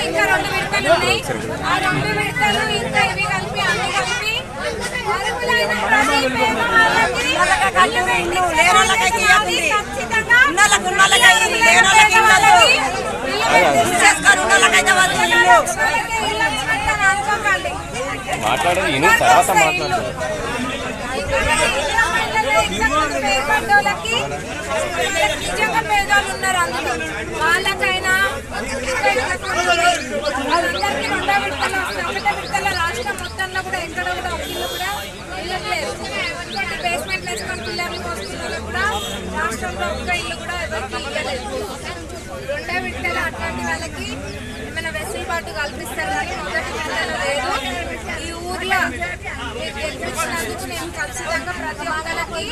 ఇంకా 2 విడతలు ఉన్నాయి. ఆ 2 విడతలు ఇంకా ఇవి కలిపి అన్ని కలిపి అర్హులైన ప్రతి పేదవాళ్ళకి కళ్ళు పెట్టి ఖచ్చితంగా మాట్లాడేది ఇను తర్వాత మాట్లాడతారు. పేదోళ్ళకి నిజంగా పేదోళ్ళు ఉన్నారు, అందులో వాళ్ళకైనా అందరికీ 2 విడతలు వస్తాయి. 1 విడతల రాష్ట్రం మొత్తంలో కూడా ఎక్కడ కూడా ఒక్కళ్ళు కూడా ఇవ్వట్లేదు. ఇంకోటి బేస్మెంట్లు వేసుకొని పిల్లర్లు పోస్తున్న వాళ్ళు కూడా రాష్ట్రంలో ఒక్క ఇల్లు కూడా ఎవరికి ఇవ్వలేదు. 2 విడతలు అట్లాంటి వాళ్ళకి ఏమైనా వెసులుబాటు కల్పిస్తారు కానీ 1 విడతలు లేదు. ఈ ఊర్లో గెలిపించినందుకు నేను ఖచ్చితంగా ప్రతి ఒక్కరికి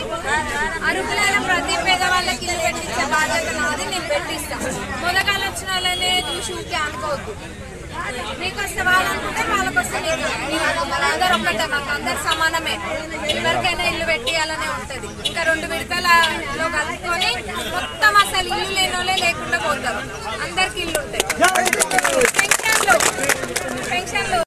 అర్హులైన ప్రతి పేదవాళ్ళకి ఇల్లు పెట్టించే బాధ్యత నాది. నేను పెట్టిస్తాను. మొదగాలు వచ్చిన వాళ్ళనే చూసి ఊకే అనుకోవద్దు. మీకు వస్తే వాళ్ళు అనుకుంటే వాళ్ళకి వస్తే అందరు ఒక్కటే, మాకు అందరు సమానమే. ఎవరికైనా ఇల్లు పెట్టియాలనే ఉంటుంది. ఇంకా 2 విడతలలో కలుపుకొని మొత్తం అసలు ఇల్లు లేని వాళ్ళే లేకుండా పోతారు. అందరికి ఇల్లు ఉంటాయి. పెన్షన్లు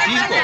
తీసుకో